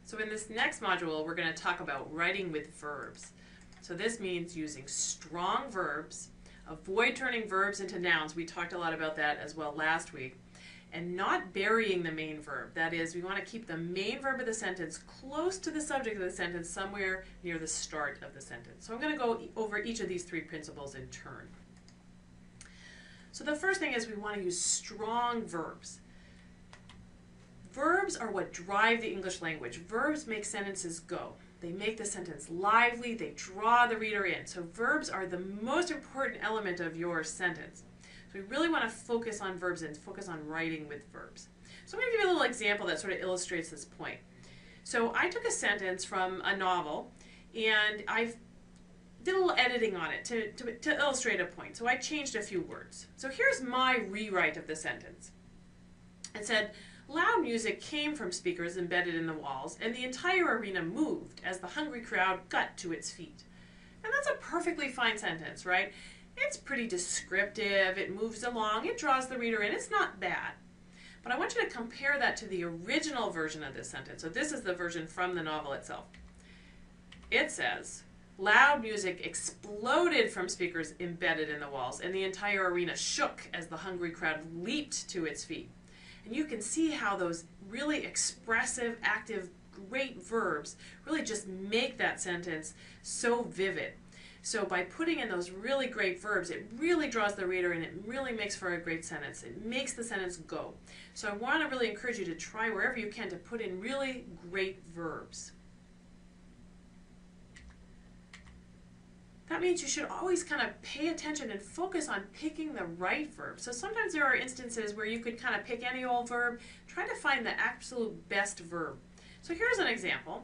So in this next module, we're going to talk about writing with verbs. So this means using strong verbs, avoid turning verbs into nouns. We talked a lot about that as well last week. And not burying the main verb. That is, we want to keep the main verb of the sentence close to the subject of the sentence, somewhere near the start of the sentence. So I'm going to go over each of these three principles in turn. So the first thing is we want to use strong verbs. Verbs are what drive the English language. Verbs make sentences go. They make the sentence lively. They draw the reader in. So verbs are the most important element of your sentence. So we really want to focus on verbs and focus on writing with verbs. So I'm going to give you a little example that sort of illustrates this point. So I took a sentence from a novel and I did a little editing on it to illustrate a point. So I changed a few words. So here's my rewrite of the sentence. It said, loud music came from speakers embedded in the walls, and the entire arena moved as the hungry crowd got to its feet. And that's a perfectly fine sentence, right? It's pretty descriptive, it moves along, it draws the reader in, it's not bad. But I want you to compare that to the original version of this sentence. So this is the version from the novel itself. It says, loud music exploded from speakers embedded in the walls, and the entire arena shook as the hungry crowd leaped to its feet. And you can see how those really expressive, active, great verbs really just make that sentence so vivid. So by putting in those really great verbs, it really draws the reader in, it really makes for a great sentence. It makes the sentence go. So I want to really encourage you to try wherever you can to put in really great verbs. That means you should always kind of pay attention and focus on picking the right verb. So sometimes there are instances where you could kind of pick any old verb, try to find the absolute best verb. So here's an example.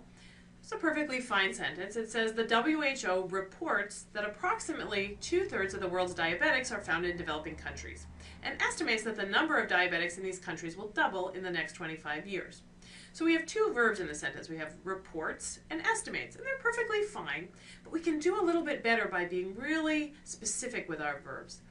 It's a perfectly fine sentence. It says the WHO reports that approximately 2/3 of the world's diabetics are found in developing countries and estimates that the number of diabetics in these countries will double in the next 25 years. So we have two verbs in the sentence. We have reports and estimates, and they're perfectly fine, but we can do a little bit better by being really specific with our verbs.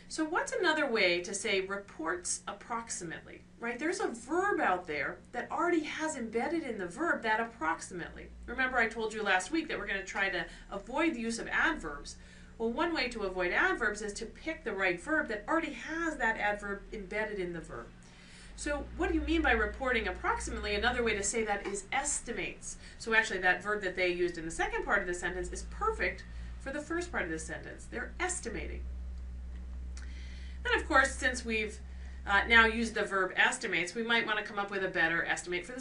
So what's another way to say reports approximately, right? There's a verb out there that already has embedded in the verb that approximately. Remember I told you last week that we're going to try to avoid the use of adverbs. Well, one way to avoid adverbs is to pick the right verb that already has that adverb embedded in the verb. So what do you mean by reporting approximately? Another way to say that is estimates. So actually that verb that they used in the second part of the sentence is perfect for the first part of the sentence. They're estimating. And of course, since we've now used the verb estimates, we might want to come up with a better estimate for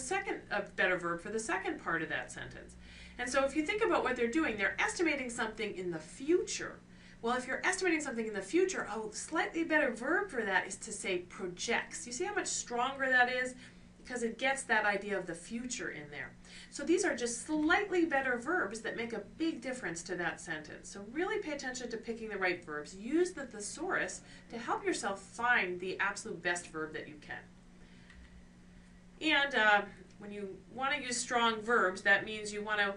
a better verb for the second part of that sentence. And so if you think about what they're doing, they're estimating something in the future. Well, if you're estimating something in the future, a slightly better verb for that is to say projects. You see how much stronger that is? Because it gets that idea of the future in there. So these are just slightly better verbs that make a big difference to that sentence. So really pay attention to picking the right verbs. Use the thesaurus to help yourself find the absolute best verb that you can. And when you want to use strong verbs, that means you want to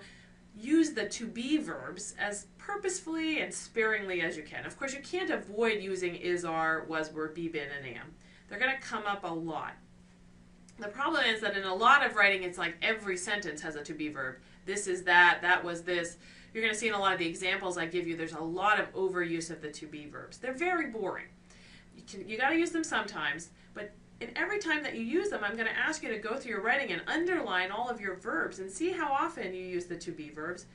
use the to be verbs as purposefully and sparingly as you can. Of course, you can't avoid using is, are, was, were, be, been, and am. They're going to come up a lot. The problem is that in a lot of writing, it's like every sentence has a to be verb. This is that, that was this. You're going to see in a lot of the examples I give you, there's a lot of overuse of the to be verbs. They're very boring. You got to use them sometimes, but in every time that you use them, I'm going to ask you to go through your writing and underline all of your verbs and see how often you use the to be verbs.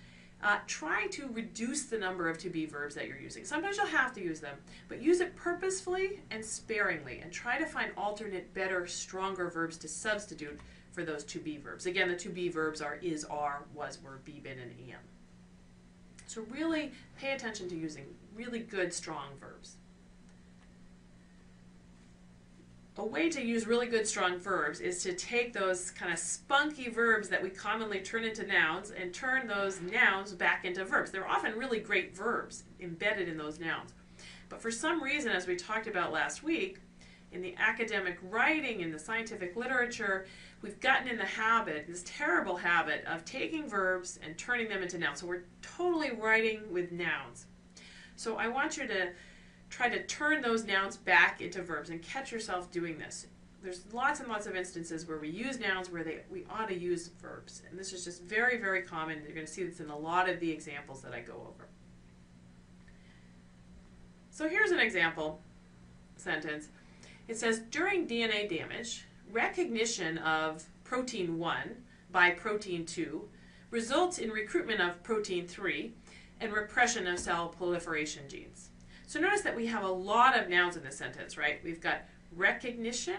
Try to reduce the number of to be verbs that you're using. Sometimes you'll have to use them, but use it purposefully and sparingly and try to find alternate, better, stronger verbs to substitute for those to be verbs. Again, the to be verbs are is, are, was, were, be, been, and am. So really pay attention to using really good, strong verbs. A way to use really good strong verbs is to take those kind of spunky verbs that we commonly turn into nouns and turn those nouns back into verbs. They're often really great verbs embedded in those nouns. But for some reason, as we talked about last week, in the academic writing, in the scientific literature, we've gotten in the habit, this terrible habit, of taking verbs and turning them into nouns. So we're totally writing with nouns. So I want you to try to turn those nouns back into verbs and catch yourself doing this. there's lots and lots of instances where we use nouns where we ought to use verbs. And this is just very, very common. You're going to see this in a lot of the examples that I go over. So here's an example sentence. It says, during DNA damage, recognition of protein 1 by protein 2 results in recruitment of protein 3 and repression of cell proliferation genes. So notice that we have a lot of nouns in this sentence, right? We've got recognition,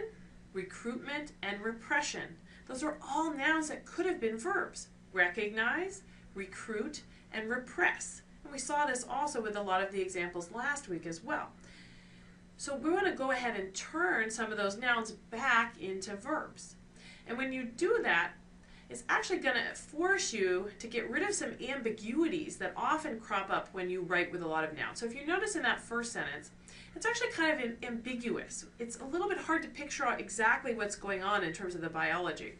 recruitment, and repression. Those are all nouns that could have been verbs. Recognize, recruit, and repress. And we saw this also with a lot of the examples last week as well. So we want to go ahead and turn some of those nouns back into verbs. And when you do that, it's actually going to force you to get rid of some ambiguities that often crop up when you write with a lot of nouns. So if you notice in that first sentence, it's actually kind of ambiguous. It's a little bit hard to picture out exactly what's going on in terms of the biology.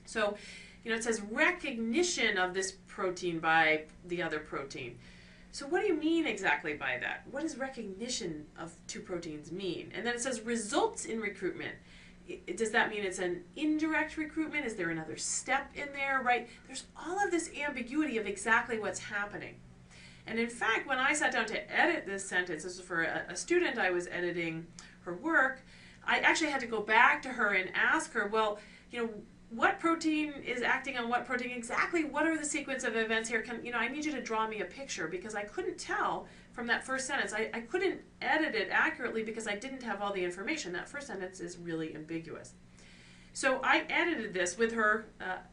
So, it says recognition of this protein by the other protein. So what do you mean exactly by that? What does recognition of two proteins mean? And then it says results in recruitment. Does that mean it's an indirect recruitment? Is there another step in there, right? There's all of this ambiguity of exactly what's happening. And in fact, when I sat down to edit this sentence, this was for a student, I was editing her work, I actually had to go back to her and ask her, well, what protein is acting on what protein exactly? What are the sequence of events here? I need you to draw me a picture, because I couldn't tell from that first sentence. I couldn't edit it accurately because I didn't have all the information. That first sentence is really ambiguous. So I edited this with her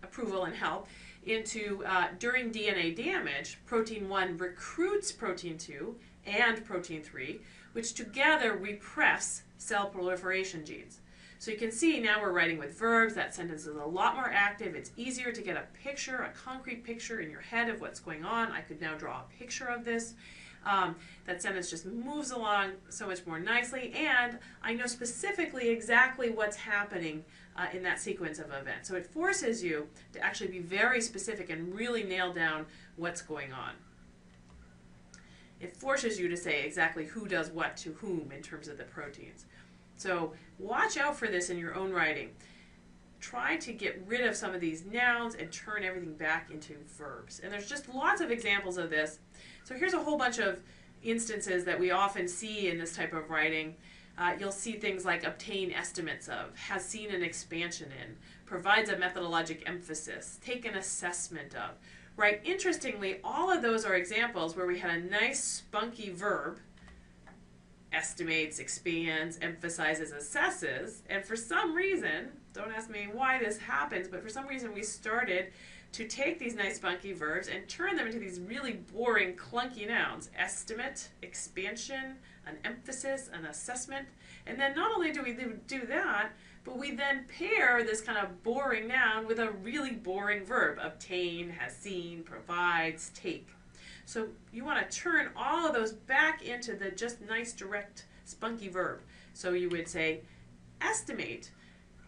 approval and help into during DNA damage, protein 1 recruits protein 2 and protein 3, which together repress cell proliferation genes. So you can see now we're writing with verbs. That sentence is a lot more active. It's easier to get a picture, a concrete picture in your head of what's going on. I could now draw a picture of this. That sentence just moves along so much more nicely, and I know specifically exactly what's happening in that sequence of events. So it forces you to actually be very specific and really nail down what's going on. It forces you to say exactly who does what to whom in terms of the proteins. So watch out for this in your own writing. Try to get rid of some of these nouns and turn everything back into verbs. And there's just lots of examples of this. So here's a whole bunch of instances that we often see in this type of writing. You'll see things like obtain estimates of, has seen an expansion in, provides a methodologic emphasis, take an assessment of. Right? Interestingly, all of those are examples where we had a nice spunky verb, estimates, expands, emphasizes, assesses, and for some reason, don't ask me why this happens, but for some reason we started to take these nice spunky verbs and turn them into these really boring, clunky nouns. Estimate, expansion, an emphasis, an assessment. And then not only do we do that, but we then pair this kind of boring noun with a really boring verb. Obtain, has seen, provides, take. So you want to turn all of those back into the just nice, direct, spunky verb. So you would say, estimate,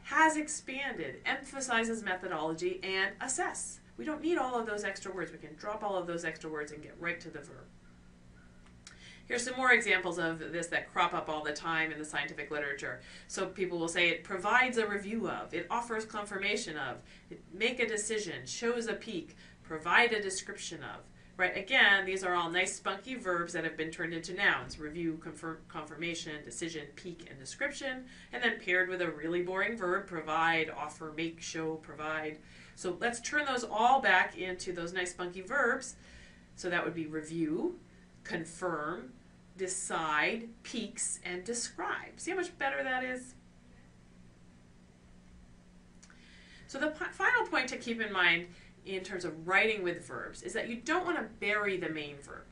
has expanded, emphasizes methodology, and assess. We don't need all of those extra words. We can drop all of those extra words and get right to the verb. Here's some more examples of this that crop up all the time in the scientific literature. So people will say it provides a review of, it offers confirmation of, it make a decision, shows a peak, provide a description of. Right, again, these are all nice spunky verbs that have been turned into nouns. Review, confirmation, decision, peak, and description. And then paired with a really boring verb, provide, offer, make, show, provide. So let's turn those all back into those nice spunky verbs. So that would be review, confirm, decide, peaks, and describe. See how much better that is? So the final point to keep in mind in terms of writing with verbs is that you don't want to bury the main verb.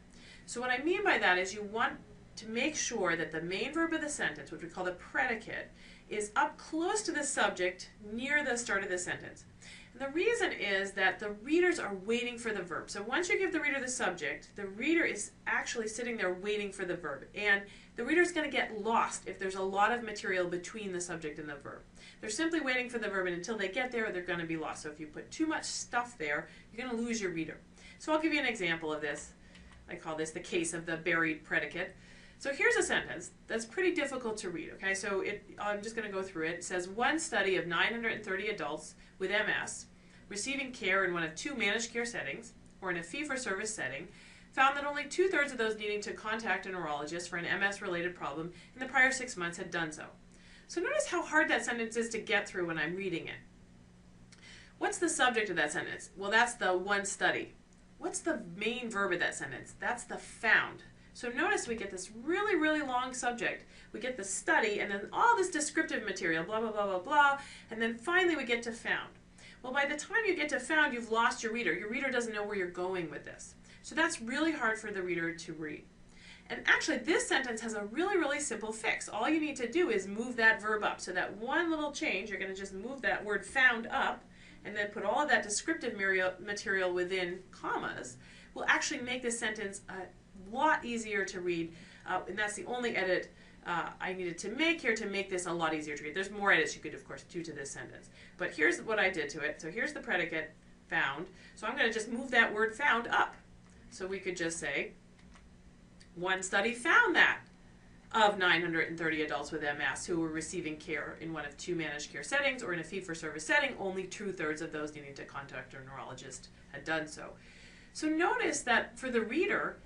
So what I mean by that is you want to make sure that the main verb of the sentence, which we call the predicate, is up close to the subject near the start of the sentence. And the reason is that the readers are waiting for the verb. So once you give the reader the subject, the reader is actually sitting there waiting for the verb. And the reader is going to get lost if there's a lot of material between the subject and the verb. They're simply waiting for the verb, and until they get there, they're going to be lost. So if you put too much stuff there, you're going to lose your reader. So I'll give you an example of this. I call this the case of the buried predicate. So here's a sentence that's pretty difficult to read, okay? So I'm just going to go through it. It says, one study of 930 adults with MS receiving care in one of 2 managed care settings or in a fee-for-service setting found that only 2/3 of those needing to contact a neurologist for an MS-related problem in the prior 6 months had done so. So notice how hard that sentence is to get through when I'm reading it. What's the subject of that sentence? Well, that's the one study. What's the main verb of that sentence? That's the found. So notice we get this really, really long subject. We get the study and then all this descriptive material, blah, blah, blah, blah, blah, and then finally we get to found. Well, by the time you get to found, you've lost your reader. Your reader doesn't know where you're going with this. So that's really hard for the reader to read. And actually, this sentence has a really, really simple fix. All you need to do is move that verb up. So that one little change, you're going to just move that word found up and then put all of that descriptive material within commas will actually make this sentence a lot easier to read. And that's the only edit I needed to make here to make this a lot easier to read. There's more edits you could, of course, do to this sentence. But here's what I did to it. So here's the predicate, found. So I'm going to just move that word found up. So we could just say, one study found that of 930 adults with MS who were receiving care in one of 2 managed care settings or in a fee-for-service setting, only 2/3 of those needing to contact a neurologist had done so. So notice that for the reader,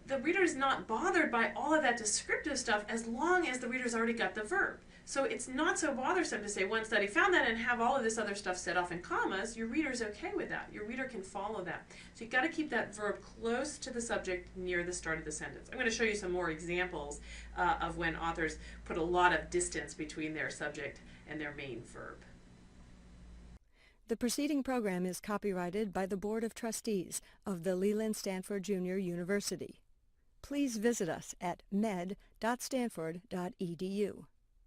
the reader is not bothered by all of that descriptive stuff as long as the reader's already got the verb. So it's not so bothersome to say one study found that and have all of this other stuff set off in commas. Your reader's okay with that. Your reader can follow that. So you've got to keep that verb close to the subject near the start of the sentence. I'm going to show you some more examples of when authors put a lot of distance between their subject and their main verb. The preceding program is copyrighted by the Board of Trustees of the Leland Stanford Junior University. Please visit us at med.stanford.edu.